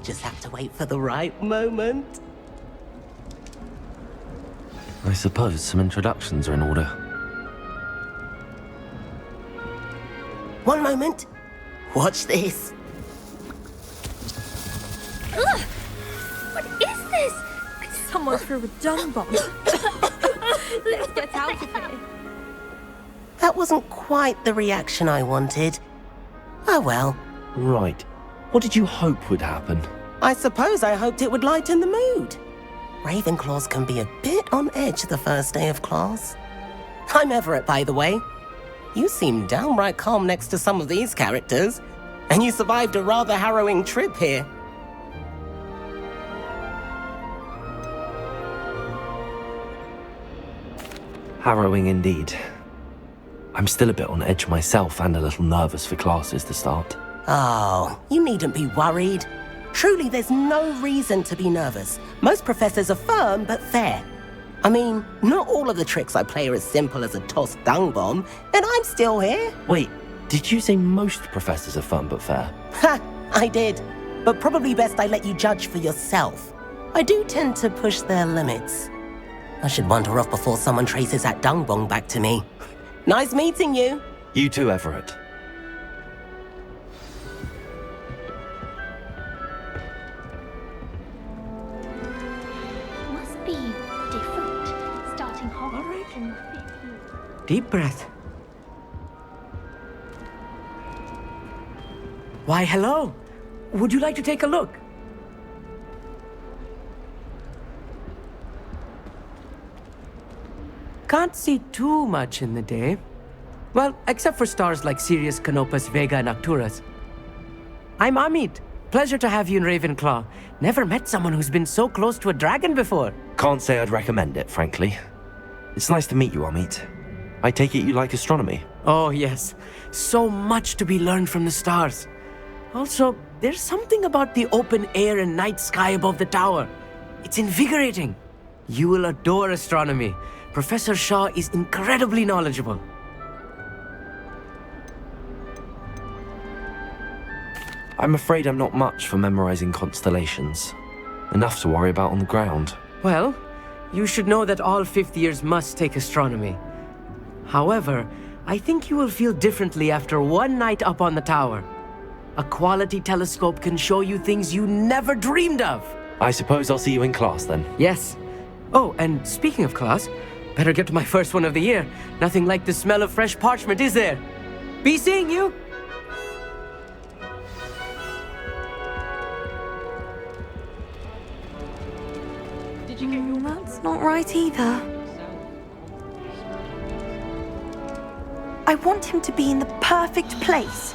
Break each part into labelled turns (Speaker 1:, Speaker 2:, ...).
Speaker 1: just have to wait for the right moment.
Speaker 2: I suppose some introductions are in order.
Speaker 1: One moment. Watch this.
Speaker 3: Ugh! What is this? Someone threw a dung bomb. Let's get out of here.
Speaker 1: That wasn't quite the reaction I wanted. Oh well.
Speaker 2: Right. What did you hope would happen?
Speaker 1: I suppose I hoped it would lighten the mood. Ravenclaws can be a bit on edge the first day of class. I'm Everett, by the way. You seem downright calm next to some of these characters, and you survived a rather harrowing trip here.
Speaker 2: Harrowing indeed. I'm still a bit on edge myself and a little nervous for classes to start.
Speaker 1: Oh, you needn't be worried. Truly, there's no reason to be nervous. Most professors are firm but fair. I mean, not all of the tricks I play are as simple as a tossed dung bomb, and I'm still here.
Speaker 2: Wait, did you say most professors are fun but fair?
Speaker 1: Ha, I did. But probably best I let you judge for yourself. I do tend to push their limits. I should wander off before someone traces that dung bomb back to me. Nice meeting you.
Speaker 2: You too, Everett.
Speaker 3: Must be different. Starting Hogwarts in the 5th year.
Speaker 4: Deep breath. Why, hello. Would you like to take a look? Can't see too much in the day. Well, except for stars like Sirius, Canopus, Vega, and Arcturus. I'm Amit. Pleasure to have you in Ravenclaw. Never met someone who's been so close to a dragon before.
Speaker 2: Can't say I'd recommend it, frankly. It's nice to meet you, Amit. I take it you like astronomy?
Speaker 4: Oh, yes. So much to be learned from the stars. Also, there's something about the open air and night sky above the tower. It's invigorating. You will adore astronomy. Professor Shaw is incredibly knowledgeable.
Speaker 2: I'm afraid I'm not much for memorizing constellations. Enough to worry about on the ground.
Speaker 4: Well, you should know that all 5th years must take astronomy. However, I think you will feel differently after one night up on the tower. A quality telescope can show you things you never dreamed of.
Speaker 2: I suppose I'll see you in class then.
Speaker 4: Yes. Oh, and speaking of class, better get to my first one of the year. Nothing like the smell of fresh parchment, is there? Be seeing you!
Speaker 5: That's not right either. I want him to be in the perfect place.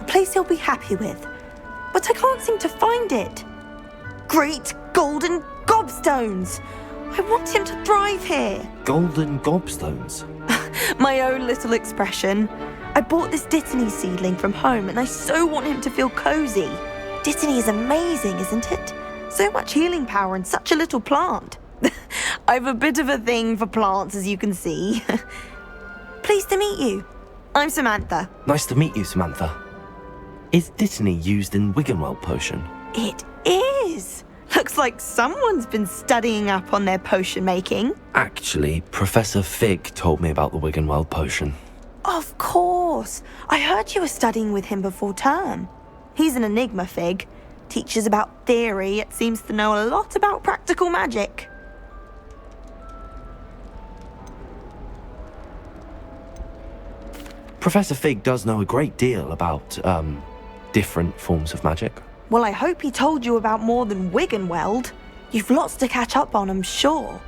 Speaker 5: A place he'll be happy with. But I can't seem to find it. Great golden gobstones! I want him to thrive here.
Speaker 2: Golden gobstones?
Speaker 5: My own little expression. I bought this Dittany seedling from home and I so want him to feel cozy. Dittany is amazing, isn't it? So much healing power in such a little plant. I've a bit of a thing for plants, as you can see. Pleased to meet you. I'm Samantha.
Speaker 2: Nice to meet you, Samantha. Is Dittany used in Wiggenweld potion?
Speaker 5: It is. Looks like someone's been studying up on their potion making.
Speaker 2: Actually, Professor Fig told me about the Wiggenweld potion.
Speaker 5: Of course. I heard you were studying with him before term. He's an enigma, Fig. Teaches about theory, yet seems to know a lot about practical magic.
Speaker 2: Professor Fig does know a great deal about, different forms of magic.
Speaker 5: Well, I hope he told you about more than Wiggenweld. You've lots to catch up on, I'm sure.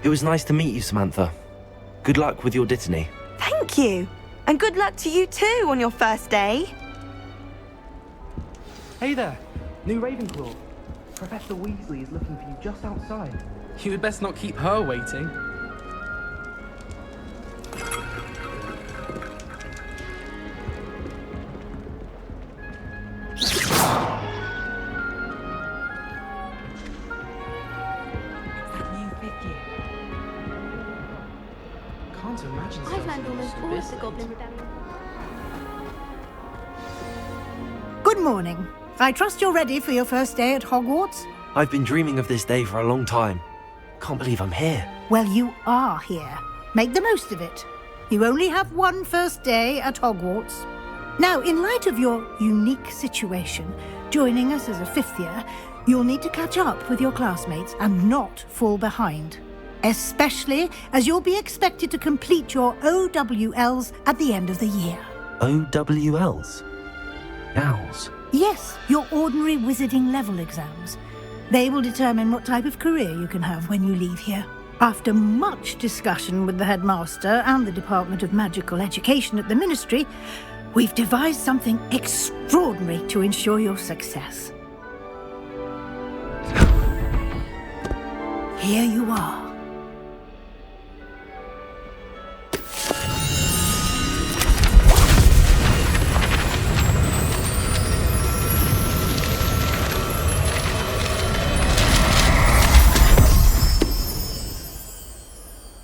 Speaker 2: It was nice to meet you, Samantha. Good luck with your Dittany.
Speaker 5: Thank you. And good luck to you too on your first day.
Speaker 6: Hey there, new Ravenclaw. Professor Weasley is looking for you just outside. You'd best not keep her waiting. Can't hard to imagine
Speaker 3: I've
Speaker 6: stuff
Speaker 3: learned almost all of the Goblin Rebellion.
Speaker 7: Good morning. I trust you're ready for your first day at Hogwarts?
Speaker 2: I've been dreaming of this day for a long time. Can't believe I'm here.
Speaker 7: Well, you are here. Make the most of it. You only have one first day at Hogwarts. Now, in light of your unique situation, joining us as a fifth year, you'll need to catch up with your classmates and not fall behind. Especially as you'll be expected to complete your OWLs at the end of the year.
Speaker 2: OWLs? Owls?
Speaker 7: Yes, your ordinary wizarding level exams. They will determine what type of career you can have when you leave here. After much discussion with the headmaster and the Department of Magical Education at the Ministry, we've devised something extraordinary to ensure your success. Here you are.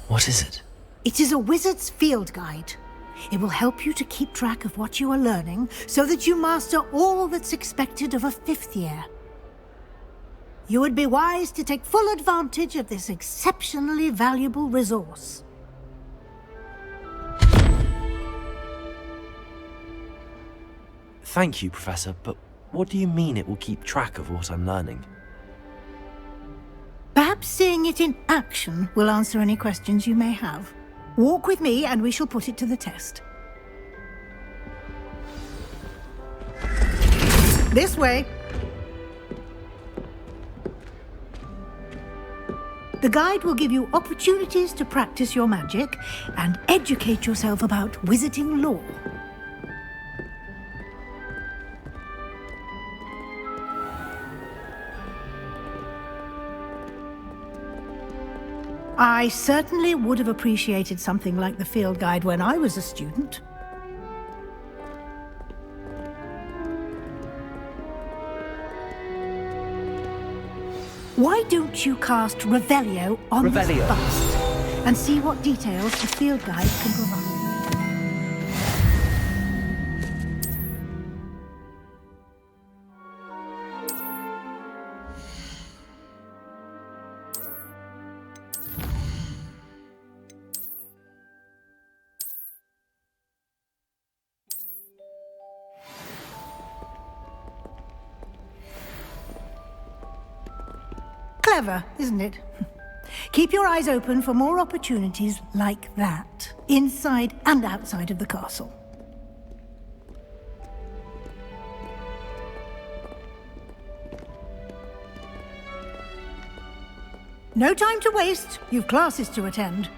Speaker 2: What is it?
Speaker 7: It is a wizard's field guide. It will help you to keep track of what you are learning so that you master all that's expected of a fifth year. You would be wise to take full advantage of this exceptionally valuable resource.
Speaker 2: Thank you, Professor, but what do you mean it will keep track of what I'm learning?
Speaker 7: Perhaps seeing it in action will answer any questions you may have. Walk with me and we shall put it to the test. This way. The guide will give you opportunities to practice your magic and educate yourself about wizarding lore. I certainly would have appreciated something like the field guide when I was a student. Why don't you cast Revelio on this bust and see what details the field guide can provide? Clever, isn't it? Keep your eyes open for more opportunities like that, inside and outside of the castle. No time to waste. You've classes to attend.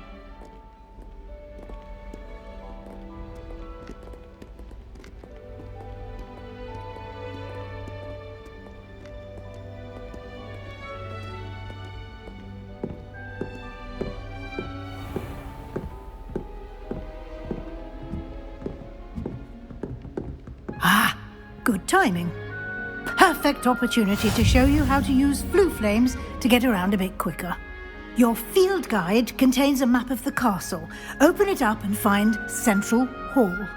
Speaker 7: Good timing. Perfect opportunity to show you how to use flue flames to get around a bit quicker. Your field guide contains a map of the castle. Open it up and find Central Hall.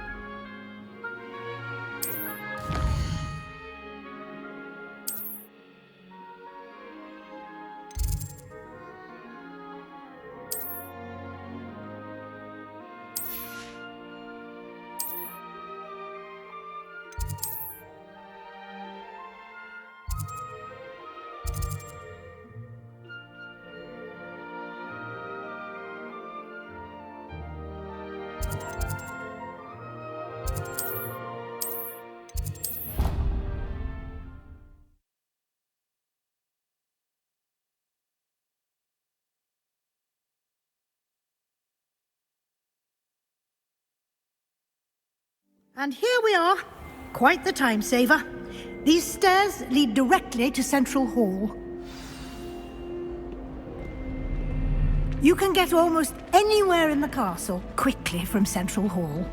Speaker 7: And here we are. Quite the time saver. These stairs lead directly to Central Hall. You can get almost anywhere in the castle quickly from Central Hall.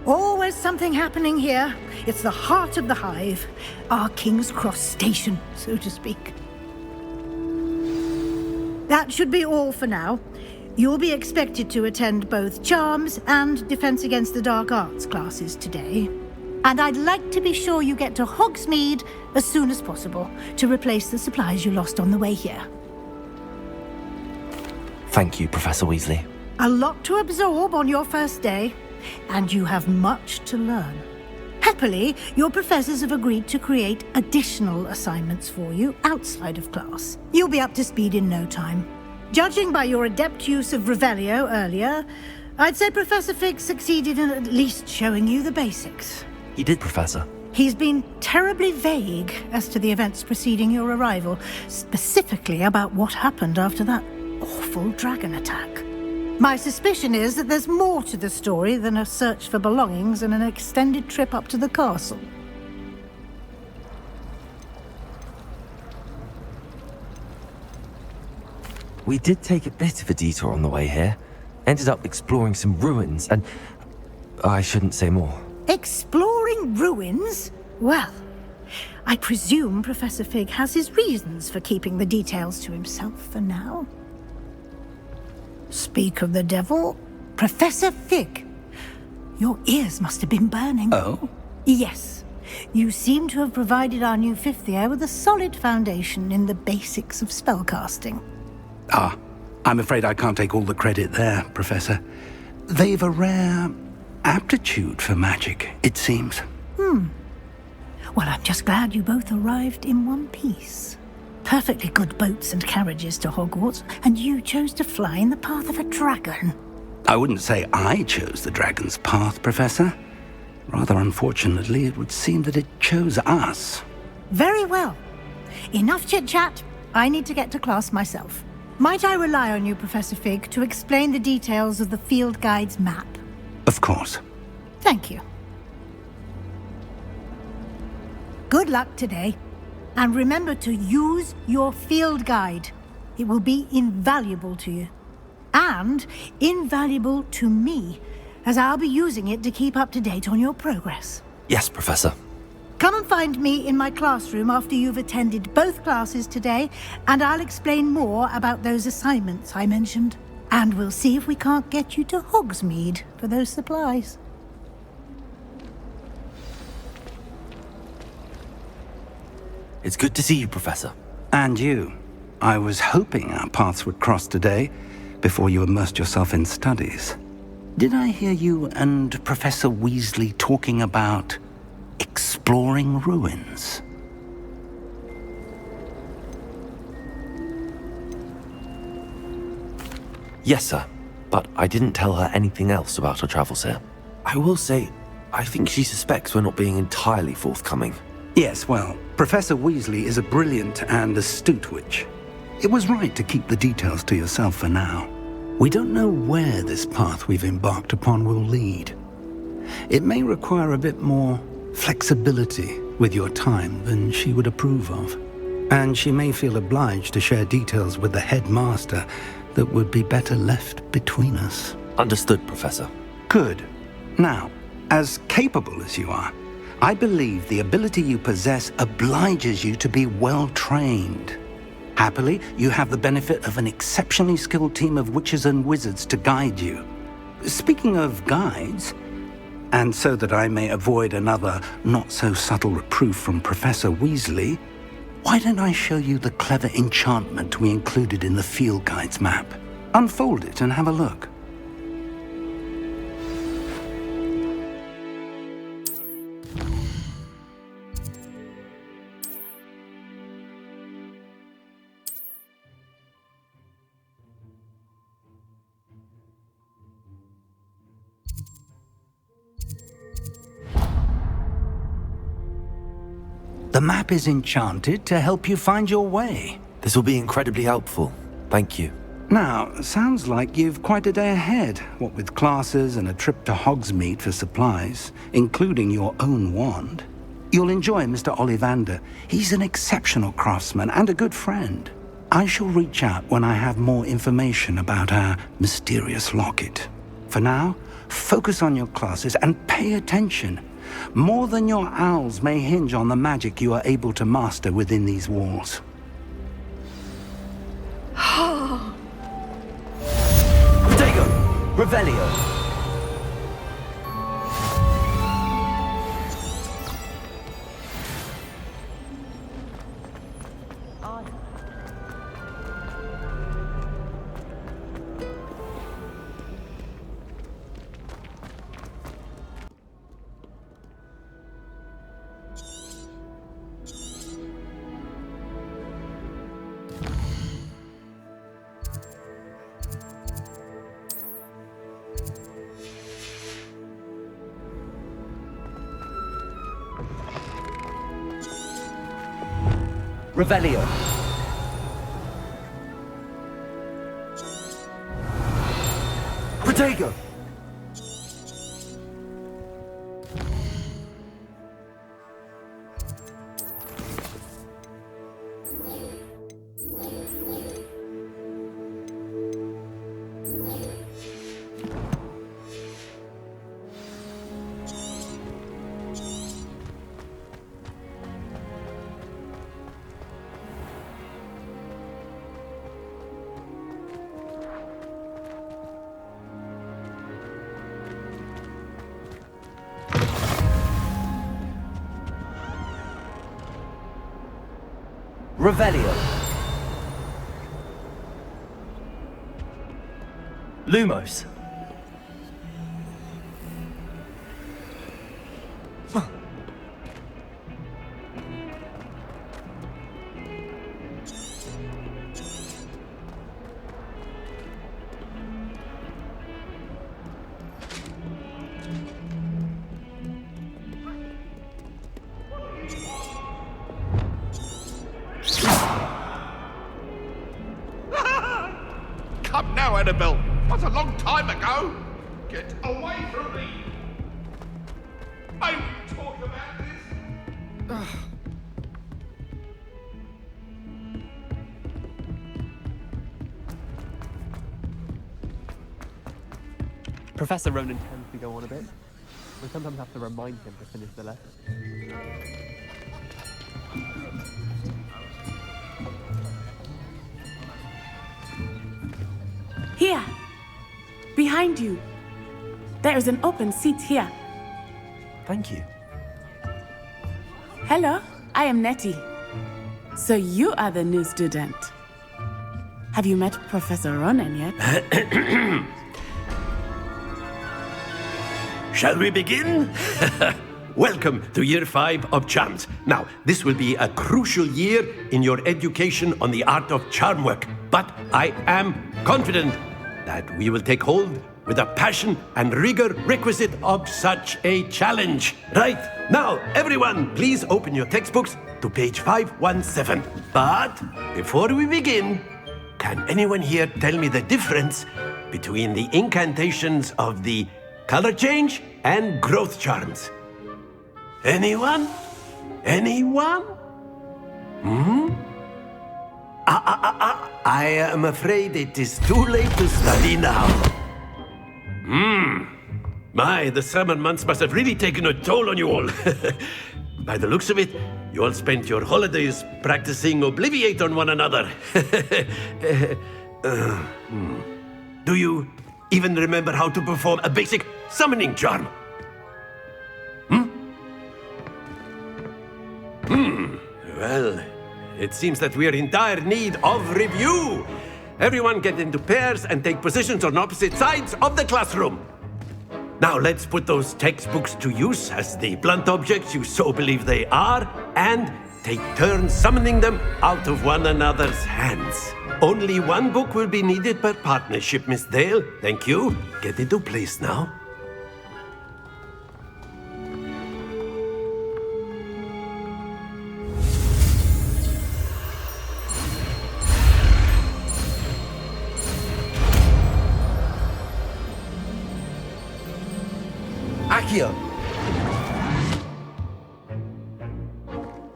Speaker 7: Always something happening here. It's the heart of the hive, our King's Cross station, so to speak. That should be all for now. You'll be expected to attend both Charms and Defense Against the Dark Arts classes today. And I'd like to be sure you get to Hogsmeade as soon as possible to replace the supplies you lost on the way here.
Speaker 2: Thank you, Professor Weasley.
Speaker 7: A lot to absorb on your first day, and you have much to learn. Happily, your professors have agreed to create additional assignments for you outside of class. You'll be up to speed in no time. Judging by your adept use of Revelio earlier, I'd say Professor Fig succeeded in at least showing you the basics.
Speaker 2: He did, Professor.
Speaker 7: He's been terribly vague as to the events preceding your arrival, specifically about what happened after that awful dragon attack. My suspicion is that there's more to the story than a search for belongings and an extended trip up to the castle.
Speaker 2: We did take a bit of a detour on the way here. Ended up exploring some ruins and... I shouldn't say more.
Speaker 7: Exploring ruins? Well, I presume Professor Fig has his reasons for keeping the details to himself for now. Speak of the devil, Professor Fig. Your ears must have been burning.
Speaker 8: Oh?
Speaker 7: Yes. You seem to have provided our new fifth year with a solid foundation in the basics of spellcasting.
Speaker 8: Ah, I'm afraid I can't take all the credit there, Professor. They've a rare aptitude for magic, it seems.
Speaker 7: Well, I'm just glad you both arrived in one piece. Perfectly good boats and carriages to Hogwarts, and you chose to fly in the path of a dragon.
Speaker 8: I wouldn't say I chose the dragon's path, Professor. Rather unfortunately, it would seem that it chose us.
Speaker 7: Very well. Enough chit-chat. I need to get to class myself. Might I rely on you, Professor Fig, to explain the details of the field guide's map?
Speaker 8: Of course.
Speaker 7: Thank you. Good luck today. And remember to use your field guide. It will be invaluable to you. And invaluable to me, as I'll be using it to keep up to date on your progress.
Speaker 2: Yes, Professor.
Speaker 7: Come and find me in my classroom after you've attended both classes today, and I'll explain more about those assignments I mentioned. And we'll see if we can't get you to Hogsmeade for those supplies.
Speaker 2: It's good to see you, Professor.
Speaker 8: And you. I was hoping our paths would cross today, before you immersed yourself in studies. Did I hear you and Professor Weasley talking about exploring ruins?
Speaker 2: Yes, sir. But I didn't tell her anything else about our travels here. I will say, I think she suspects we're not being entirely forthcoming.
Speaker 8: Yes, well, Professor Weasley is a brilliant and astute witch. It was right to keep the details to yourself for now. We don't know where this path we've embarked upon will lead. It may require a bit more flexibility with your time than she would approve of. And she may feel obliged to share details with the headmaster that would be better left between us.
Speaker 2: Understood, Professor.
Speaker 8: Good. Now, as capable as you are, I believe the ability you possess obliges you to be well trained. Happily, you have the benefit of an exceptionally skilled team of witches and wizards to guide you. Speaking of guides, and so that I may avoid another not-so-subtle reproof from Professor Weasley, why don't I show you the clever enchantment we included in the field guide's map? Unfold it and have a look. The map is enchanted to help you find your way.
Speaker 2: This will be incredibly helpful. Thank you.
Speaker 8: Now, sounds like you've quite a day ahead, what with classes and a trip to Hogsmeade for supplies, including your own wand. You'll enjoy Mr. Ollivander. He's an exceptional craftsman and a good friend. I shall reach out when I have more information about our mysterious locket. For now, focus on your classes and pay attention. More than your owls may hinge on the magic you are able to master within these walls.
Speaker 2: Revelio. Revelio. Protego. Revelio. Lumos.
Speaker 9: Come now, Annabelle. That's a long time ago. Get away from me. May we talk about this?
Speaker 6: Professor Ronan tends to go on a bit. We sometimes have to remind him to finish the lesson.
Speaker 10: Here! Behind you! There is an open seat here.
Speaker 2: Thank you.
Speaker 10: Hello, I am Nettie. So you are the new student. Have you met Professor Ronan yet?
Speaker 11: Shall we begin? Welcome to Year 5 of Charms. Now, this will be a crucial year in your education on the art of charm work, but I am confident that we will take hold with the passion and rigor requisite of such a challenge. Right, now, everyone, please open your textbooks to page 517. But before we begin, can anyone here tell me the difference between the incantations of the color change and growth charms? Anyone? Anyone? I am afraid it is too late to study now. My, the summer months must have really taken a toll on you all. By the looks of it, you all spent your holidays practicing Obliviate on one another. Do you even remember how to perform a basic summoning charm? Well, it seems that we are in dire need of review. Everyone get into pairs and take positions on opposite sides of the classroom. Now let's put those textbooks to use as the blunt objects you so believe they are, and take turns summoning them out of one another's hands. Only one book will be needed per partnership, Miss Dale. Thank you. Get into place now.
Speaker 2: Accio.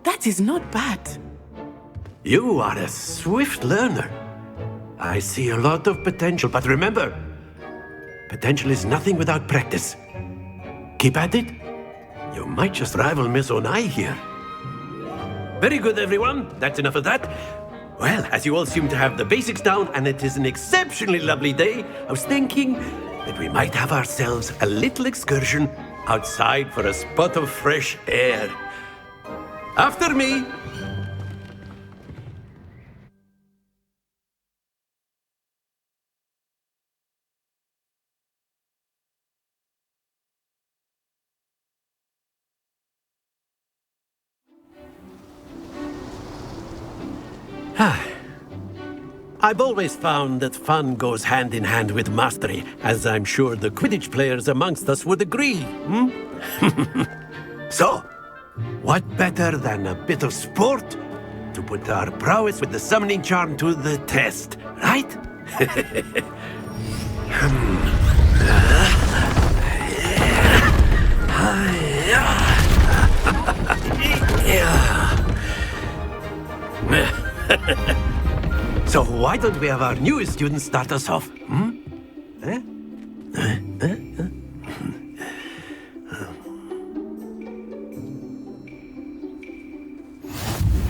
Speaker 10: That is not bad.
Speaker 11: You are a swift learner. I see a lot of potential, but remember, potential is nothing without practice. Keep at it. You might just rival Miss Onai here. Very good, everyone. That's enough of that. Well, as you all seem to have the basics down, and it is an exceptionally lovely day, I was thinking that we might have ourselves a little excursion outside for a spot of fresh air. After me! I've always found that fun goes hand in hand with mastery, as I'm sure the Quidditch players amongst us would agree, So, what better than a bit of sport to put our prowess with the summoning charm to the test, right? So why don't we have our newest student start us off?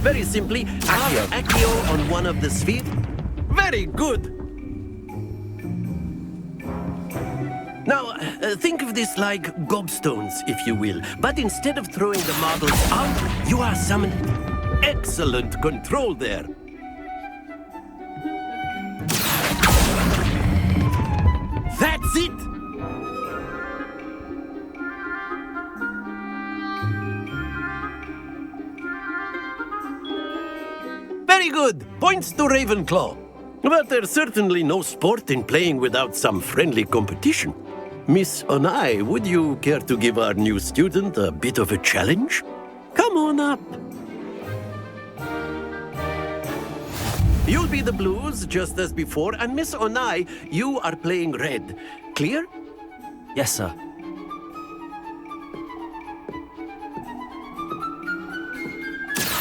Speaker 11: Very simply, Accio on one of the spheres. Very good! Now, think of this like gobstones, if you will. But instead of throwing the marbles out, you are summoning. Excellent control there. That's it! Very good! Points to Ravenclaw. But there's certainly no sport in playing without some friendly competition. Miss Onai, would you care to give our new student a bit of a challenge? Come on up. You'll be the blues, just as before, and Miss Onai, you are playing red. Clear?
Speaker 2: Yes, sir.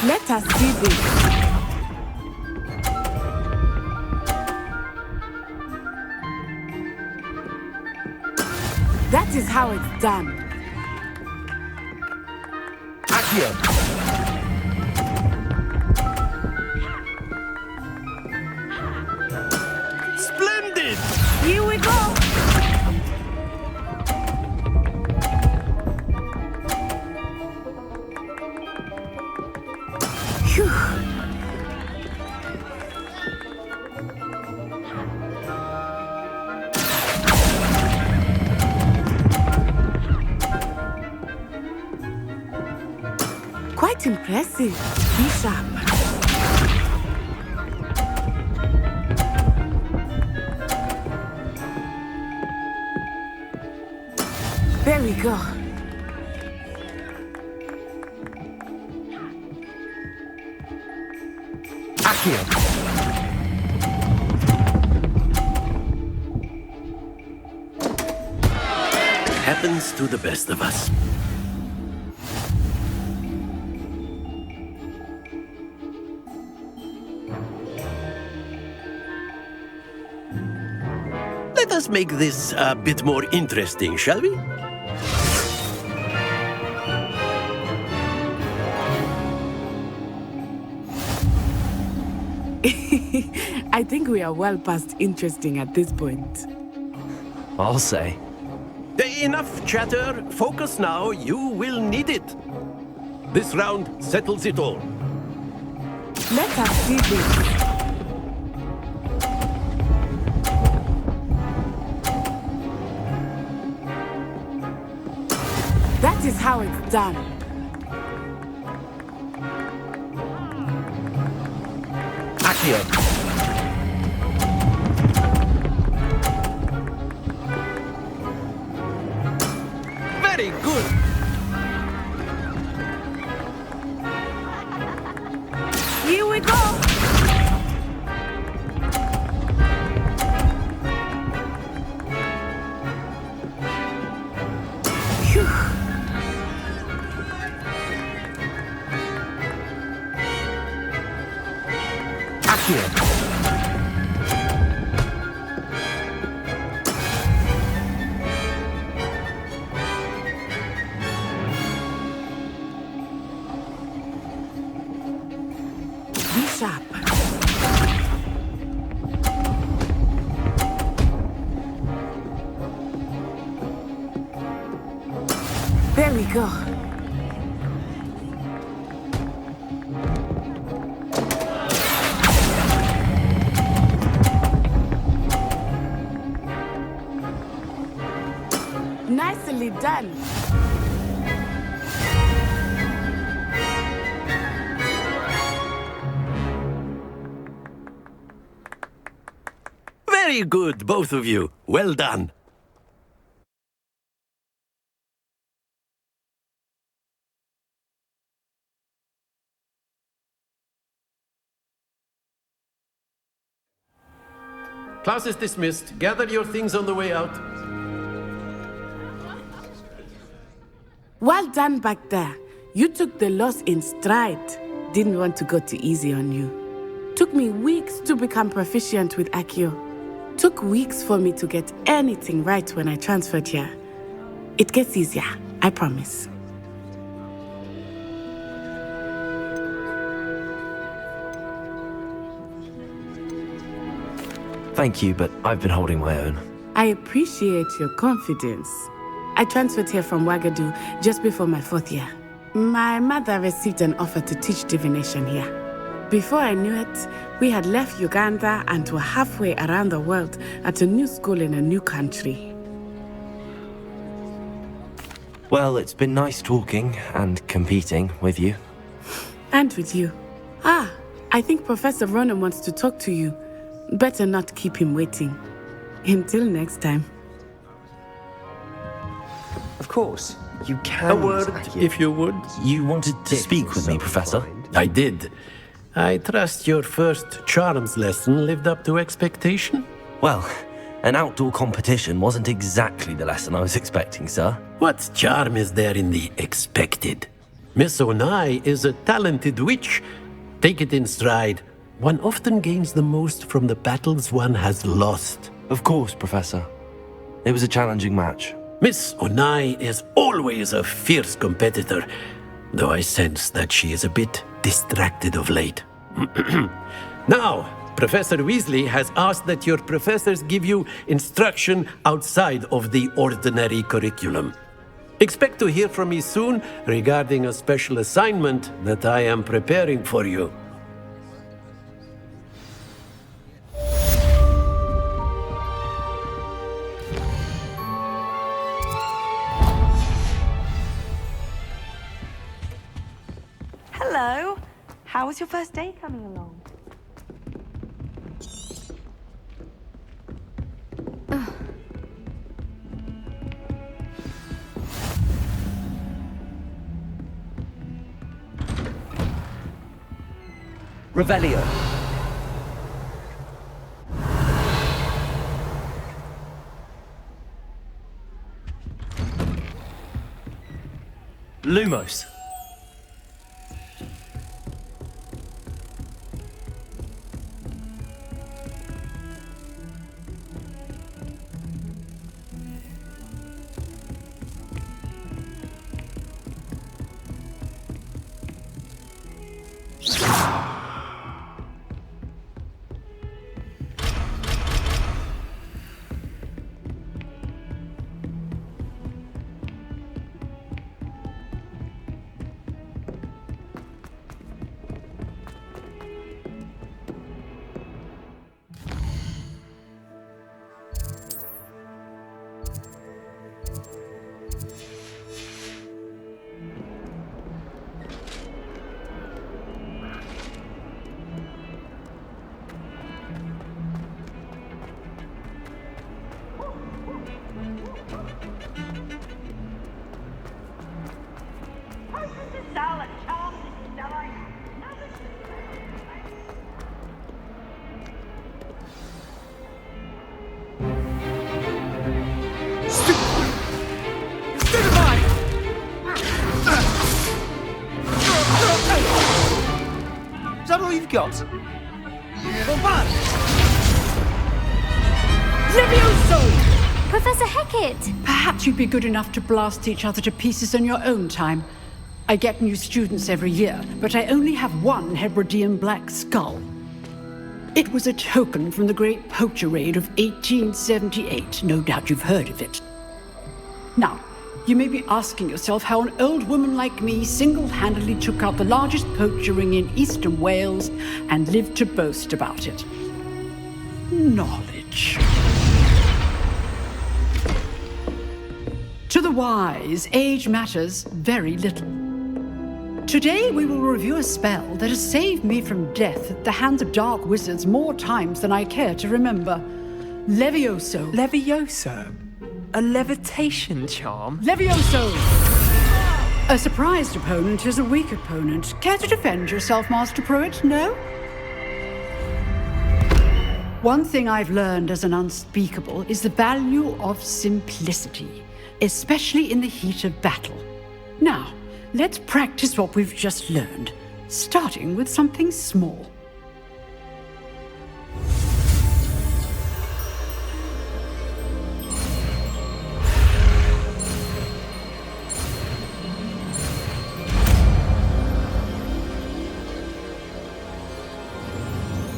Speaker 10: Let us see this. That is how it's done.
Speaker 11: Accio. Splendid!
Speaker 10: Here we go! Phew. Quite impressive. Be sharp. There we go.
Speaker 11: Accio. Happens to the best of us. Let us make this a bit more interesting, shall we?
Speaker 10: I think we are well past interesting at this point.
Speaker 2: I'll say.
Speaker 11: Enough chatter. Focus now. You will need it. This round settles it all.
Speaker 10: Let us see this. That is how it's done.
Speaker 11: Accio. Very good.
Speaker 10: Here we go. Phew.
Speaker 11: Accio.
Speaker 10: Here we go. Nicely done.
Speaker 11: Very good, both of you. Well done. Class is dismissed. Gather your things on the way out.
Speaker 10: Well done back there. You took the loss in stride. Didn't want to go too easy on you. Took me weeks to become proficient with Accio. Took weeks for me to get anything right when I transferred here. It gets easier, I promise.
Speaker 2: Thank you, but I've been holding my own.
Speaker 10: I appreciate your confidence. I transferred here from Ouagadougou just before my 4th year. My mother received an offer to teach divination here. Before I knew it, we had left Uganda and were halfway around the world at a new school in a new country.
Speaker 2: Well, it's been nice talking and competing with you.
Speaker 10: And with you. I think Professor Ronan wants to talk to you. Better not keep him waiting. Until next time.
Speaker 12: Of course, you can.
Speaker 11: A word, if you would.
Speaker 2: You wanted to speak with me, Professor?
Speaker 11: I did. I trust your first charms lesson lived up to expectation?
Speaker 2: Well, an outdoor competition wasn't exactly the lesson I was expecting, sir.
Speaker 11: What charm is there in the expected? Miss Onai is a talented witch. Take it in stride. One often gains the most from the battles one has lost.
Speaker 2: Of course, Professor. It was a challenging match.
Speaker 11: Miss Onai is always a fierce competitor, though I sense that she is a bit distracted of late. Now, Professor Weasley has asked that your professors give you instruction outside of the ordinary curriculum. Expect to hear from me soon regarding a special assignment that I am preparing for you.
Speaker 5: Hello. How was your first day coming along?
Speaker 12: Revelio. Lumos. Is that all you've got?
Speaker 13: Levioso! Professor Hecat!
Speaker 14: Perhaps you'd be good enough to blast each other to pieces in your own time. I get new students every year, but I only have one Hebridean black skull. It was a token from the Great Poacher Raid of 1878. No doubt you've heard of it. Now, you may be asking yourself how an old woman like me single-handedly took out the largest poacher ring in eastern Wales and lived to boast about it. Knowledge. To the wise, age matters very little. Today we will review a spell that has saved me from death at the hands of dark wizards more times than I care to remember. Levioso.
Speaker 12: Levioso? A levitation charm?
Speaker 14: Levioso! A surprised opponent is a weak opponent. Care to defend yourself, Master Pruitt? No? One thing I've learned as an unspeakable is the value of simplicity, especially in the heat of battle. Now, let's practice what we've just learned, starting with something small.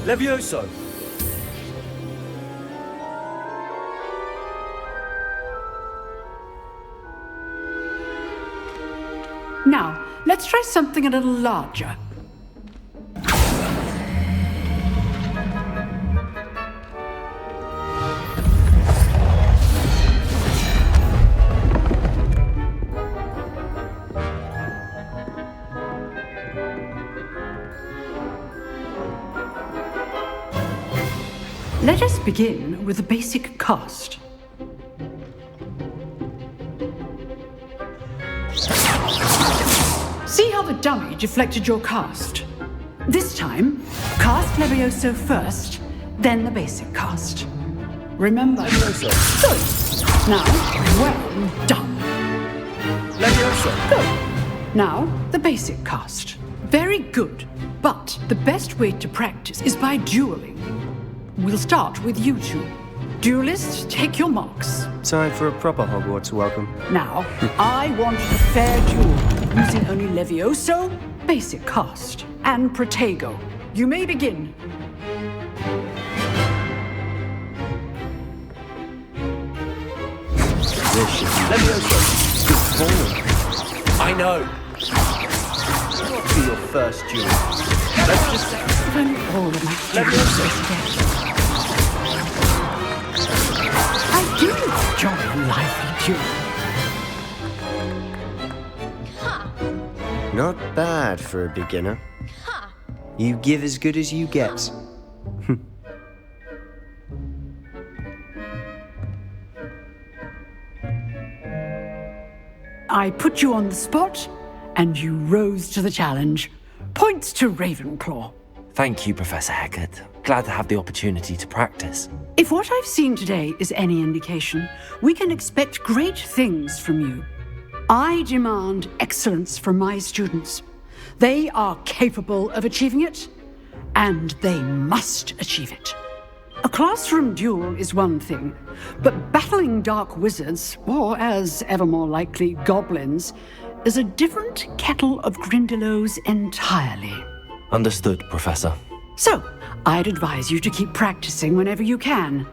Speaker 12: Levioso!
Speaker 14: Now, let's try something a little larger. Let us begin with the basic cast. See how the dummy deflected your cast? This time, cast Levioso first, then the basic cast. Remember, Levioso. Good. Now, well done.
Speaker 12: Levioso.
Speaker 14: Good. Now, the basic cast. Very good. But the best way to practice is by dueling. We'll start with you two. Duelists, take your marks.
Speaker 12: Time for a proper Hogwarts welcome.
Speaker 14: Now, I want a fair duel, using only Levioso, basic cast, and Protego. You may begin.
Speaker 12: Levioso. Good form. I know. What be your first duel? Let's just say...
Speaker 14: If only all of my students were together. I do enjoy a lively duel.
Speaker 12: Not bad for a beginner. You give as good as you get.
Speaker 14: I put you on the spot, and you rose to the challenge. Points to Ravenclaw.
Speaker 2: Thank you, Professor Hecat. Glad to have the opportunity to practice.
Speaker 14: If what I've seen today is any indication, we can expect great things from you. I demand excellence from my students. They are capable of achieving it, and they must achieve it. A classroom duel is one thing, but battling dark wizards, or as ever more likely, goblins, is a different kettle of Grindylows entirely.
Speaker 2: Understood, Professor.
Speaker 14: So, I'd advise you to keep practicing whenever you can.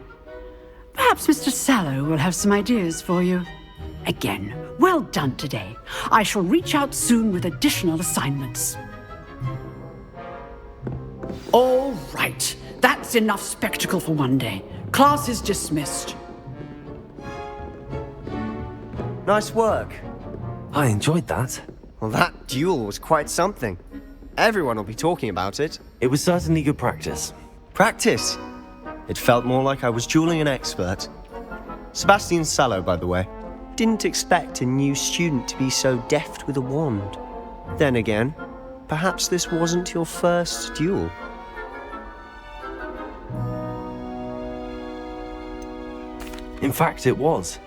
Speaker 14: Perhaps Mr. Sallow will have some ideas for you. Again, well done today. I shall reach out soon with additional assignments. All right. That's enough spectacle for one day. Class is dismissed.
Speaker 12: Nice work.
Speaker 2: I enjoyed that.
Speaker 12: Well, that duel was quite something. Everyone will be talking about it.
Speaker 2: It was certainly good practice.
Speaker 12: Practice? It felt more like I was dueling an expert. Sebastian Sallow, by the way. Didn't expect a new student to be so deft with a wand. Then again, perhaps this wasn't your first duel.
Speaker 2: In fact, it was.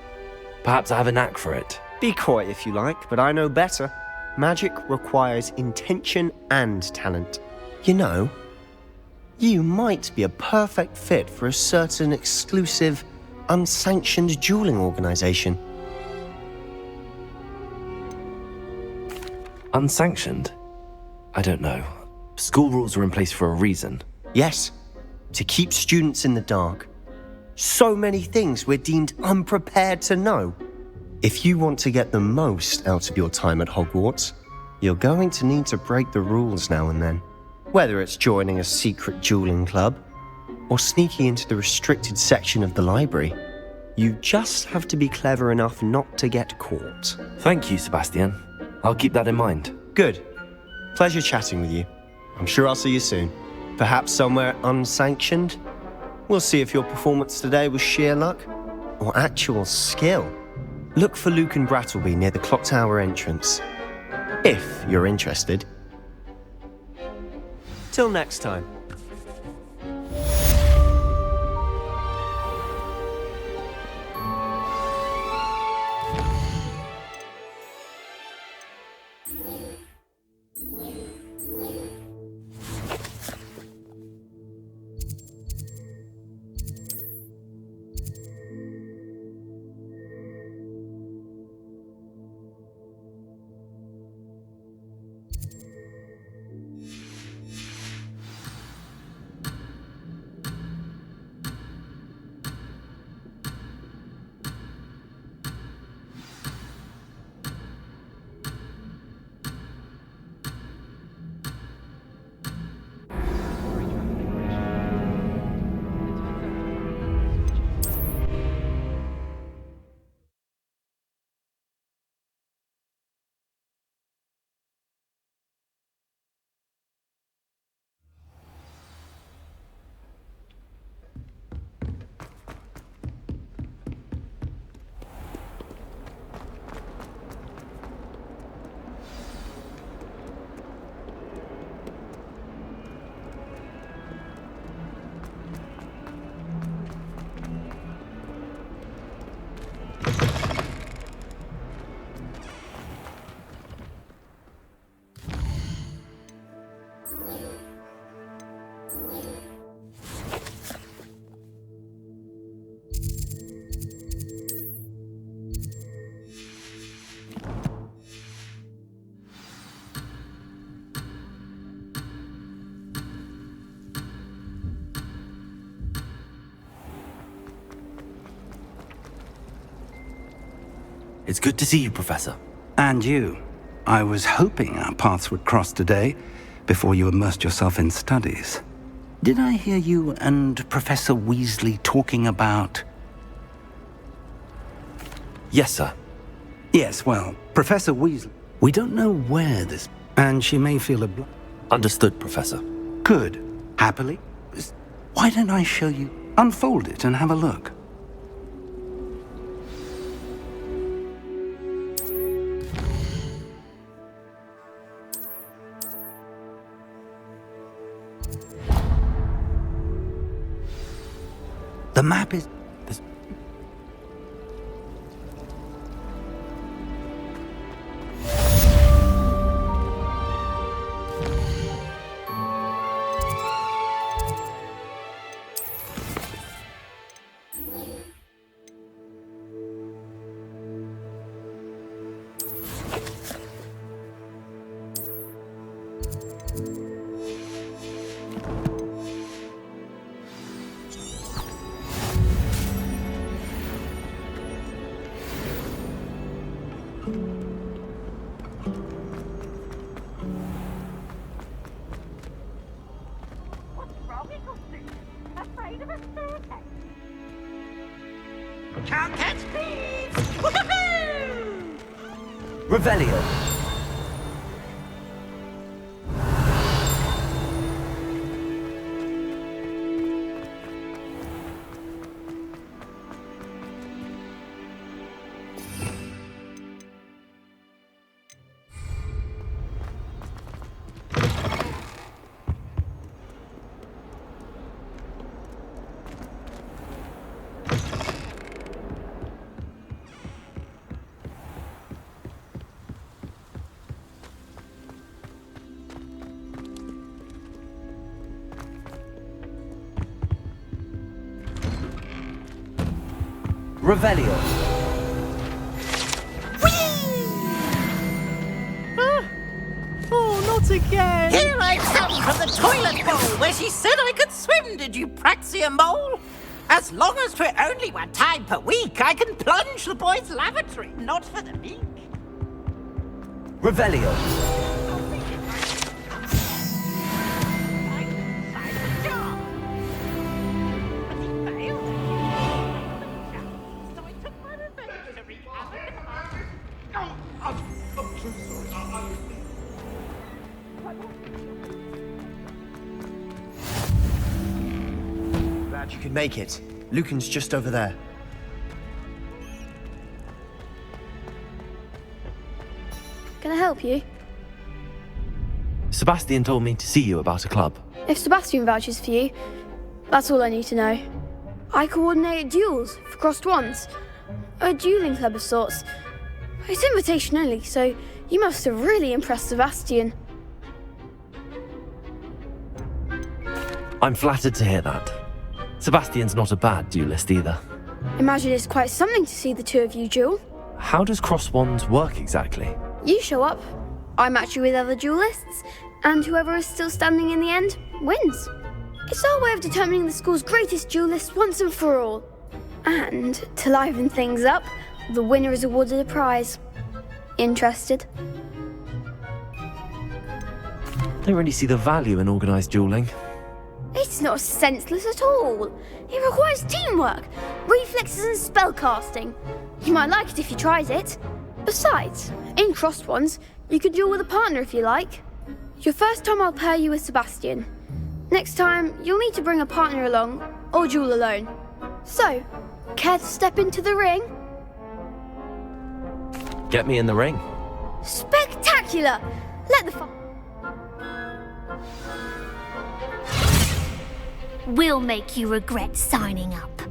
Speaker 2: Perhaps I have a knack for it.
Speaker 12: Be coy if you like, but I know better. Magic requires intention and talent. You know, you might be a perfect fit for a certain exclusive, unsanctioned dueling organization.
Speaker 2: Unsanctioned? I don't know. School rules are in place for a reason.
Speaker 12: Yes, to keep students in the dark. So many things we're deemed unprepared to know. If you want to get the most out of your time at Hogwarts, you're going to need to break the rules now and then. Whether it's joining a secret dueling club or sneaking into the restricted section of the library, you just have to be clever enough not to get caught.
Speaker 2: Thank you, Sebastian. I'll keep that in mind.
Speaker 12: Good. Pleasure chatting with you. I'm sure I'll see you soon. Perhaps somewhere unsanctioned? We'll see if your performance today was sheer luck or actual skill. Look for Luke and Brattleby near the clock tower entrance, if you're interested. Till next time.
Speaker 2: It's good to see you, Professor.
Speaker 8: And you. I was hoping our paths would cross today, before you immersed yourself in studies. Did I hear you and Professor Weasley talking about...
Speaker 2: Yes, sir.
Speaker 8: Yes, well, Professor Weasley... We don't know where this... And she may feel
Speaker 2: Understood, Professor.
Speaker 8: Good. Happily? Why don't I show you? Unfold it and have a look. The map is...
Speaker 15: Can't catch thieves! Woohoo!
Speaker 4: Revelio. Revelio.
Speaker 15: Oh, not again! Here I come from the toilet bowl where she said I could swim, did you Praxia mole? As long as for only 1 time per week, I can plunge the boys' lavatory, not for the meek.
Speaker 2: Revelio.
Speaker 12: Glad you could make it. Lucan's just over there.
Speaker 16: Can I help you?
Speaker 2: Sebastian told me to see you about a club.
Speaker 16: If Sebastian vouches for you, that's all I need to know. I coordinate duels for crossed wands. A dueling club of sorts. It's invitation only, so you must have really impressed Sebastian.
Speaker 2: I'm flattered to hear that. Sebastian's not a bad duelist either.
Speaker 16: Imagine it's quite something to see the two of you duel.
Speaker 2: How does cross wands work exactly?
Speaker 16: You show up, I match you with other duelists, and whoever is still standing in the end wins. It's our way of determining the school's greatest duelist once and for all. And to liven things up, the winner is awarded a prize. Interested?
Speaker 2: Don't really see the value in organised dueling.
Speaker 16: It's not senseless at all. It requires teamwork, reflexes and spellcasting. You might like it if you tried it. Besides, in crossed ones, you could duel with a partner if you like. Your first time I'll pair you with Sebastian. Next time, you'll need to bring a partner along, or duel alone. So, care to step into the ring?
Speaker 2: Get me in the ring.
Speaker 16: Spectacular! Let the fun...
Speaker 13: We'll make you regret signing up.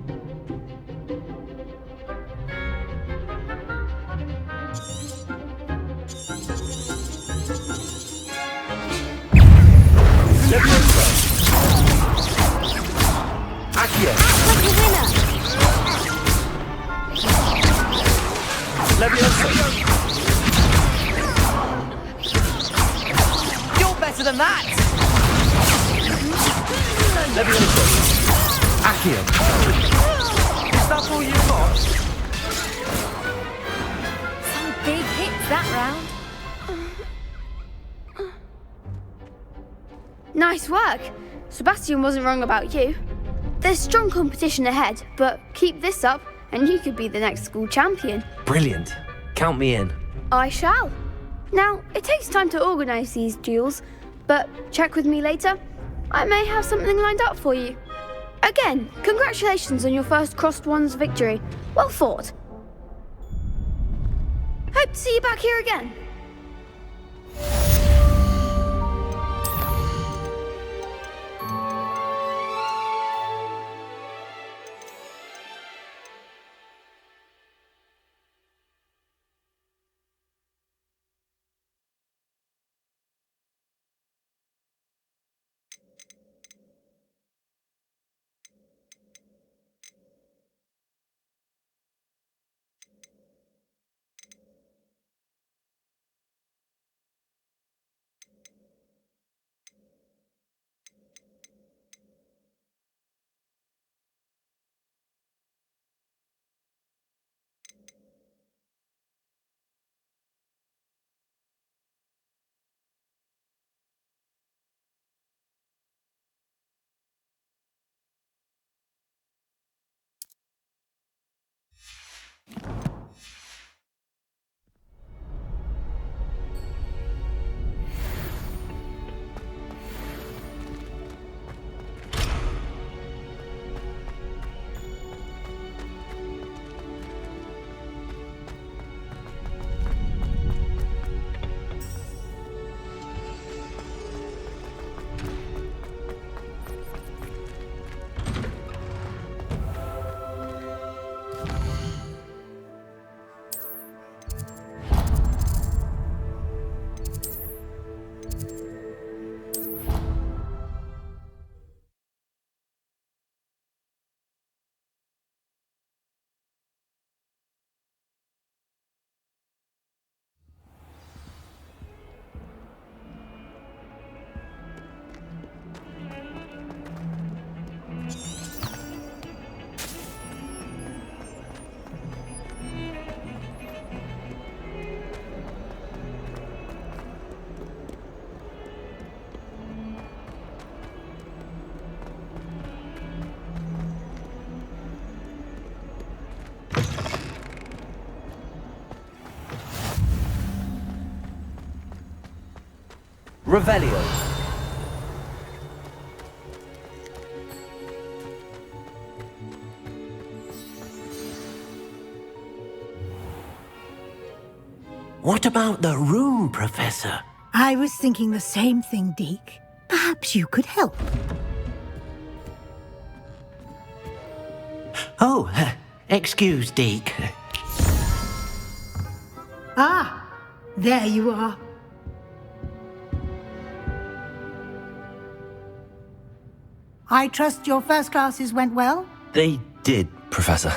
Speaker 2: Accio.
Speaker 13: Like a winner!
Speaker 2: Levioso.
Speaker 15: You're better than that!
Speaker 2: Levioso. Accio.
Speaker 15: Is that all you got?
Speaker 3: Some big hits that round.
Speaker 16: Nice work. Sebastian wasn't wrong about you. There's strong competition ahead, but keep this up and you could be the next school champion.
Speaker 2: Brilliant. Count me in.
Speaker 16: I shall. Now, it takes time to organise these duels, but check with me later. I may have something lined up for you. Again, congratulations on your first crossed wands victory. Well fought. Hope to see you back here again.
Speaker 4: Revelio.
Speaker 11: What about the room, Professor?
Speaker 7: I was thinking the same thing, Deke. Perhaps you could help.
Speaker 11: Oh, excuse, Deke.
Speaker 7: Ah, there you are. I trust your first classes went well?
Speaker 2: They did, Professor.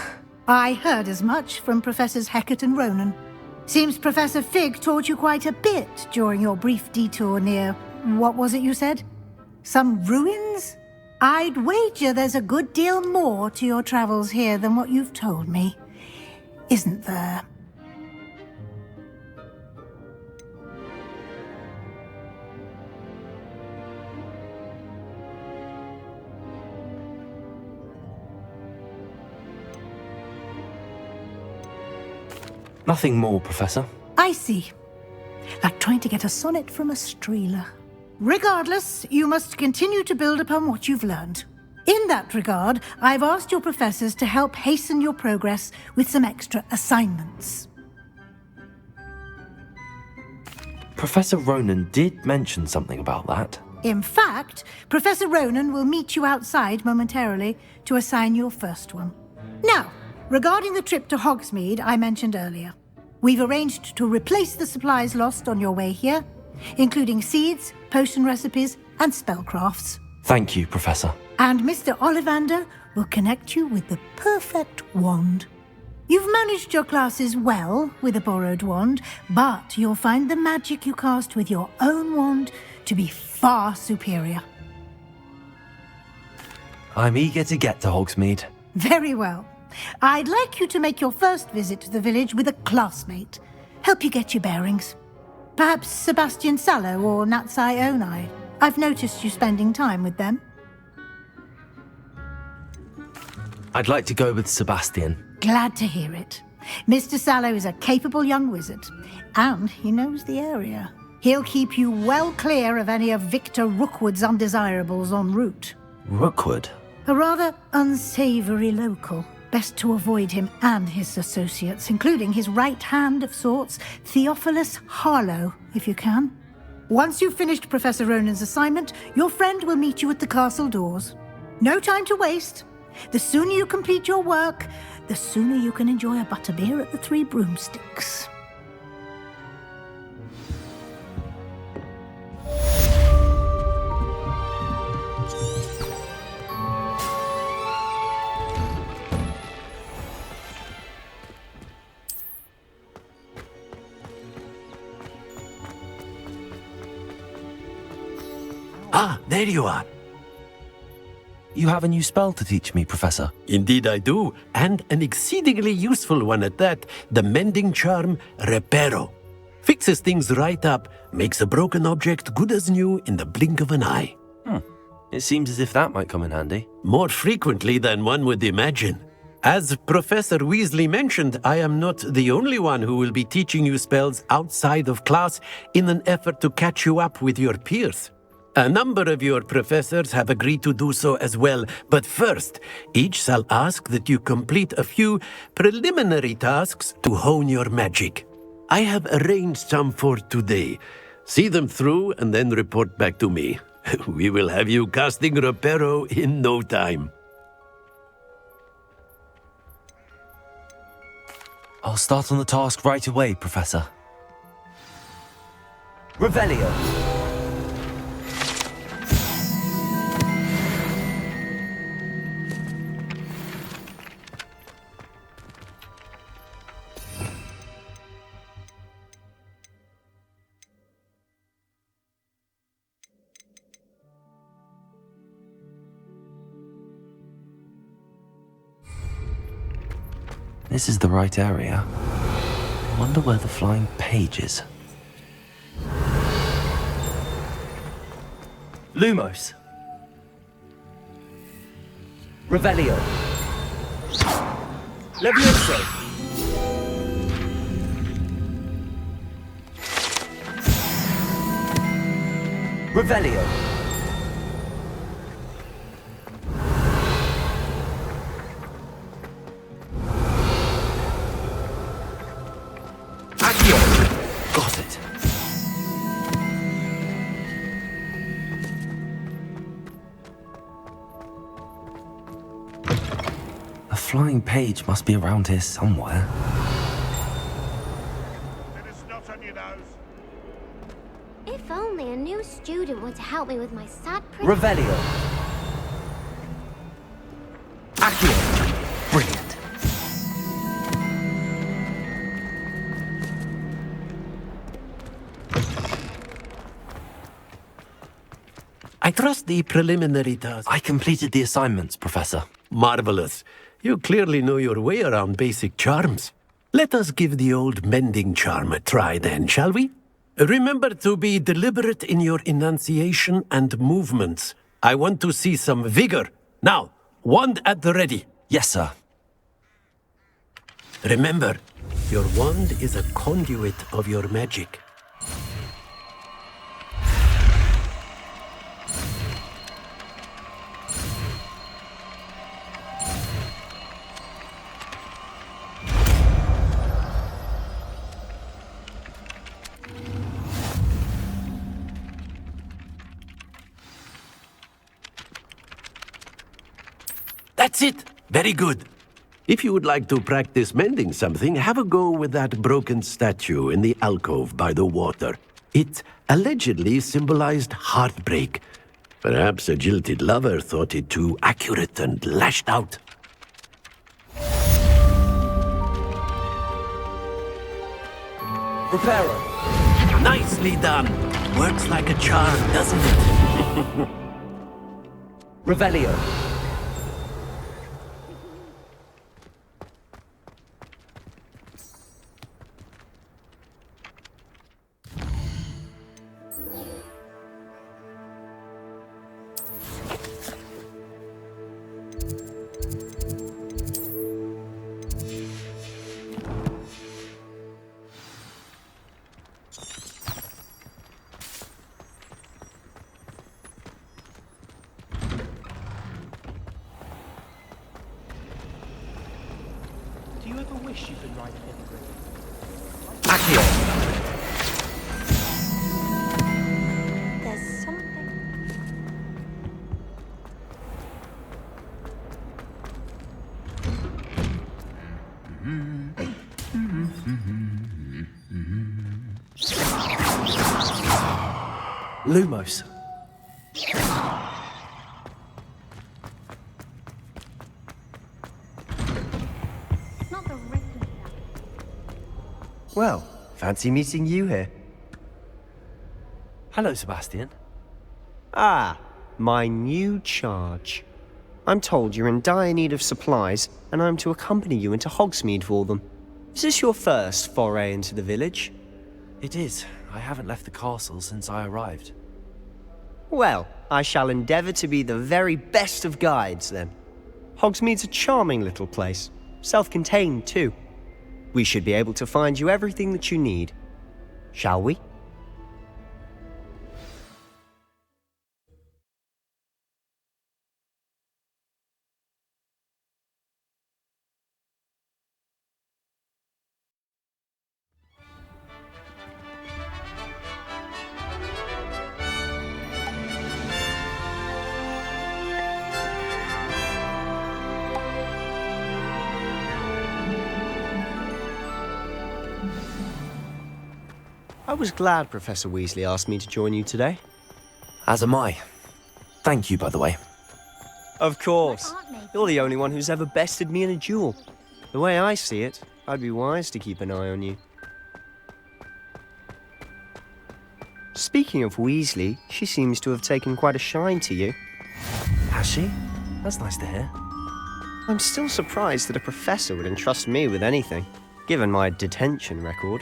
Speaker 7: I heard as much from Professors Hecat and Ronan. Seems Professor Fig taught you quite a bit during your brief detour near... what was it you said? Some ruins? I'd wager there's a good deal more to your travels here than what you've told me. Isn't there?
Speaker 2: Nothing more, Professor.
Speaker 7: I see. Like trying to get a sonnet from a streeler. Regardless, you must continue to build upon what you've learned. In that regard, I've asked your professors to help hasten your progress with some extra assignments.
Speaker 2: Professor Ronan did mention something about that.
Speaker 7: In fact, Professor Ronan will meet you outside momentarily to assign your first one. Now, regarding the trip to Hogsmeade I mentioned earlier, we've arranged to replace the supplies lost on your way here, including seeds, potion recipes, and spellcrafts.
Speaker 2: Thank you, Professor.
Speaker 7: And Mr. Ollivander will connect you with the perfect wand. You've managed your classes well with a borrowed wand, but you'll find the magic you cast with your own wand to be far superior.
Speaker 2: I'm eager to get to Hogsmeade.
Speaker 7: Very well. I'd like you to make your first visit to the village with a classmate. Help you get your bearings. Perhaps Sebastian Sallow or Natsai Onai. I've noticed you spending time with them.
Speaker 2: I'd like to go with Sebastian.
Speaker 7: Glad to hear it. Mr. Sallow is a capable young wizard, and he knows the area. He'll keep you well clear of any of Victor Rookwood's undesirables en route.
Speaker 2: Rookwood?
Speaker 7: A rather unsavory local. Best to avoid him and his associates, including his right hand of sorts, Theophilus Harlow, if you can. Once you've finished Professor Ronan's assignment, your friend will meet you at the castle doors. No time to waste. The sooner you complete your work, the sooner you can enjoy a butterbeer at the Three Broomsticks.
Speaker 11: Ah, there you are.
Speaker 2: You have a new spell to teach me, Professor.
Speaker 11: Indeed I do, and an exceedingly useful one at that, the mending charm Reparo. Fixes things right up, makes a broken object good as new in the blink of an eye.
Speaker 2: It seems as if that might come in handy.
Speaker 11: More frequently than one would imagine. As Professor Weasley mentioned, I am not the only one who will be teaching you spells outside of class in an effort to catch you up with your peers. A number of your professors have agreed to do so as well, but first, each shall ask that you complete a few preliminary tasks to hone your magic. I have arranged some for today. See them through and then report back to me. We will have you casting Reparo in no time.
Speaker 2: I'll start on the task right away, Professor.
Speaker 4: Revelio.
Speaker 2: This is the right area. I wonder where the flying page is.
Speaker 4: Lumos. Revelio. Levioso. Revelio. Accio. Got it.
Speaker 2: A flying page must be around here somewhere.
Speaker 13: If only a new student were to help me with my sad
Speaker 4: Revelio. Accio. Brilliant.
Speaker 11: I trust the preliminary task.
Speaker 2: I completed the assignments, Professor.
Speaker 11: Marvelous. You clearly know your way around basic charms. Let us give the old mending charm a try then, shall we? Remember to be deliberate in your enunciation and movements. I want to see some vigor. Now, wand at the ready.
Speaker 2: Yes, sir.
Speaker 11: Remember, your wand is a conduit of your magic. That's it! Very good. If you would like to practice mending something, have a go with that broken statue in the alcove by the water. It allegedly symbolized heartbreak. Perhaps a jilted lover thought it too accurate and lashed out.
Speaker 4: Reparo.
Speaker 11: Nicely done. Works like a charm, doesn't it?
Speaker 4: Revelio.
Speaker 6: Do you ever wish you could ride Hogwarts?
Speaker 4: Accio.
Speaker 5: There's something.
Speaker 2: Lumos.
Speaker 13: Not the written.
Speaker 12: Well, fancy meeting you here.
Speaker 2: Hello, Sebastian.
Speaker 12: Ah, my new charge. I'm told you're in dire need of supplies, and I'm to accompany you into Hogsmeade for them. Is this your first foray into the village?
Speaker 2: It is. I haven't left the castle since I arrived.
Speaker 12: Well, I shall endeavour to be the very best of guides, then. Hogsmeade's a charming little place. Self-contained, too. We should be able to find you everything that you need. Shall we? I was glad Professor Weasley asked me to join you today.
Speaker 2: As am I. Thank you, by the way.
Speaker 12: Of course. You're the only one who's ever bested me in a duel. The way I see it, I'd be wise to keep an eye on you. Speaking of Weasley, she seems to have taken quite a shine to you.
Speaker 2: Has she? That's nice to hear.
Speaker 12: I'm still surprised that a professor would entrust me with anything, given my detention record.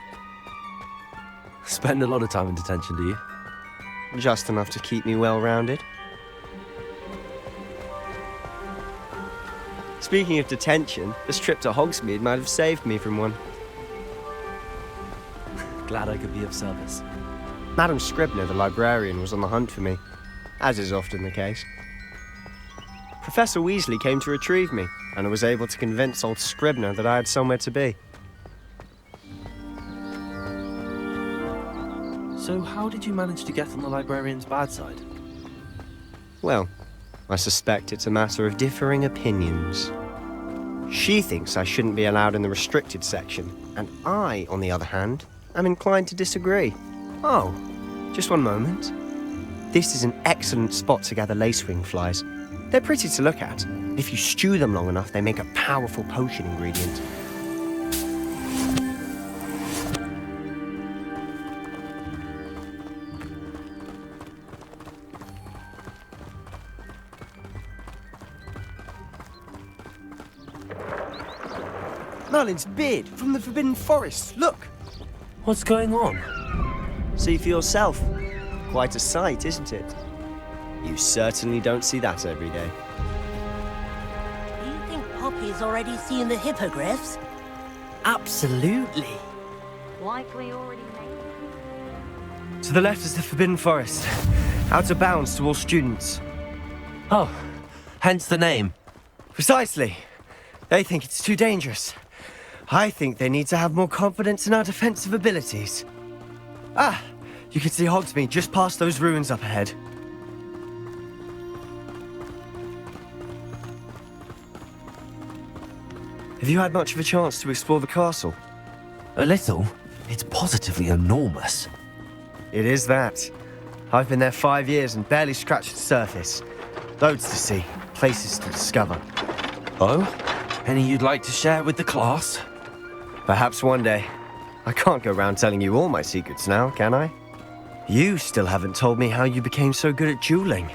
Speaker 2: Spend a lot of time in detention, do you?
Speaker 12: Just enough to keep me well-rounded. Speaking of detention, this trip to Hogsmeade might have saved me from one.
Speaker 2: Glad I could be of service.
Speaker 12: Madam Scribner, the librarian, was on the hunt for me, as is often the case. Professor Weasley came to retrieve me, and I was able to convince old Scribner that I had somewhere to be.
Speaker 2: So how did you manage to get on the librarian's bad side?
Speaker 12: Well, I suspect it's a matter of differing opinions. She thinks I shouldn't be allowed in the restricted section, and I, on the other hand, am inclined to disagree. Oh, just one moment. This is an excellent spot to gather lacewing flies. They're pretty to look at. If you stew them long enough, they make a powerful potion ingredient. Merlin's beard from the Forbidden Forest. Look!
Speaker 2: What's going on?
Speaker 12: See for yourself. Quite a sight, isn't it? You certainly don't see that every day.
Speaker 1: Do you think Poppy's already seen the hippogriffs?
Speaker 4: Absolutely.
Speaker 13: Like we already made.
Speaker 12: To the left is the Forbidden Forest. Out of bounds to all students.
Speaker 2: Oh, hence the name.
Speaker 12: Precisely. They think it's too dangerous. I think they need to have more confidence in our defensive abilities. Ah, you can see Hogsmeade just past those ruins up ahead. Have you had much of a chance to explore the castle?
Speaker 2: A little. It's positively enormous.
Speaker 12: It is that. I've been there 5 years and barely scratched the surface. Loads to see, places to discover.
Speaker 2: Oh? Any you'd like to share with the class?
Speaker 12: Perhaps one day. I can't go round telling you all my secrets now, can I? You still haven't told me how you became so good at dueling.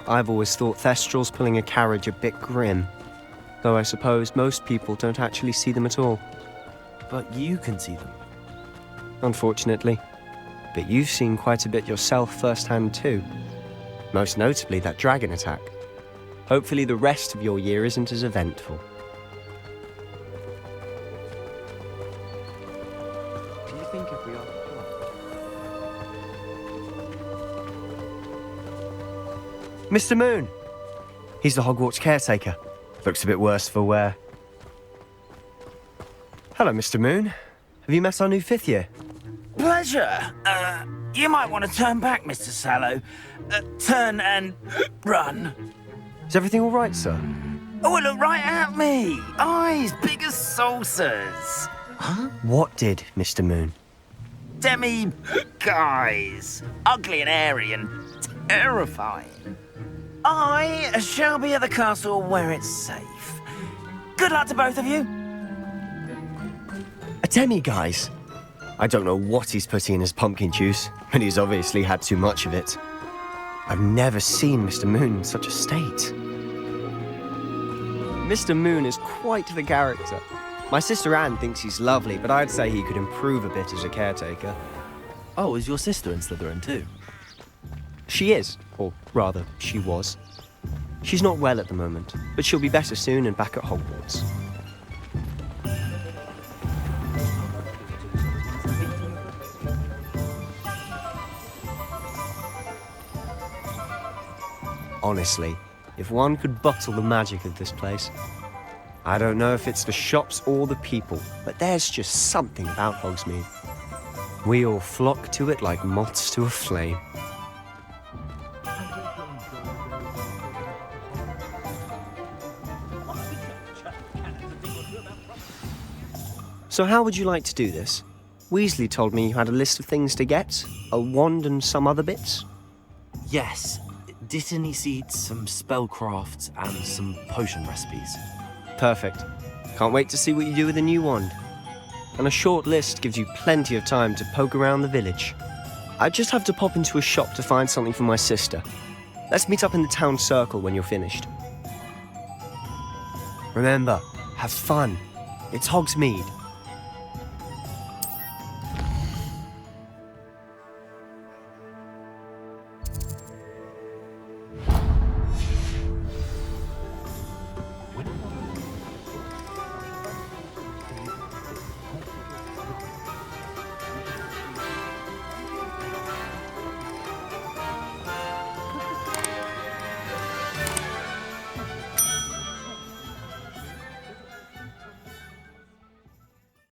Speaker 12: I've always thought Thestrals pulling a carriage a bit grim. Though I suppose most people don't actually see them at all.
Speaker 2: But you can see them.
Speaker 12: Unfortunately. But you've seen quite a bit yourself firsthand too. Most notably that dragon attack. Hopefully the rest of your year isn't as eventful. Do you think if we are... Mr. Moon! He's the Hogwarts caretaker. Looks a bit worse for wear. Hello, Mr. Moon. Have you met our new 5th year?
Speaker 17: Pleasure. You might want to turn back, Mr. Sallow. Turn and run.
Speaker 12: Is everything all right, sir?
Speaker 17: Oh, look right at me. Eyes big as saucers.
Speaker 12: Huh? What did, Mr. Moon?
Speaker 17: Guys. Ugly and airy and terrifying. I shall be at the castle where it's safe. Good luck to both of you.
Speaker 12: A demi-guise? I don't know what he's putting in his pumpkin juice, but he's obviously had too much of it. I've never seen Mr. Moon in such a state. Mr. Moon is quite the character. My sister Anne thinks he's lovely, but I'd say he could improve a bit as a caretaker.
Speaker 2: Oh, is your sister in Slytherin too?
Speaker 12: She is, or rather, she was. She's not well at the moment, but she'll be better soon and back at Hogwarts. Honestly, if one could bottle the magic of this place. I don't know if it's the shops or the people, but there's just something about Hogsmeade. We all flock to it like moths to a flame. So how would you like to do this? Weasley told me you had a list of things to get, a wand and some other bits.
Speaker 2: Yes. Dittany seeds, some spellcrafts, and some potion recipes.
Speaker 12: Perfect. Can't wait to see what you do with the new wand. And a short list gives you plenty of time to poke around the village. I just have to pop into a shop to find something for my sister. Let's meet up in the town circle when you're finished. Remember, have fun. It's Hogsmeade.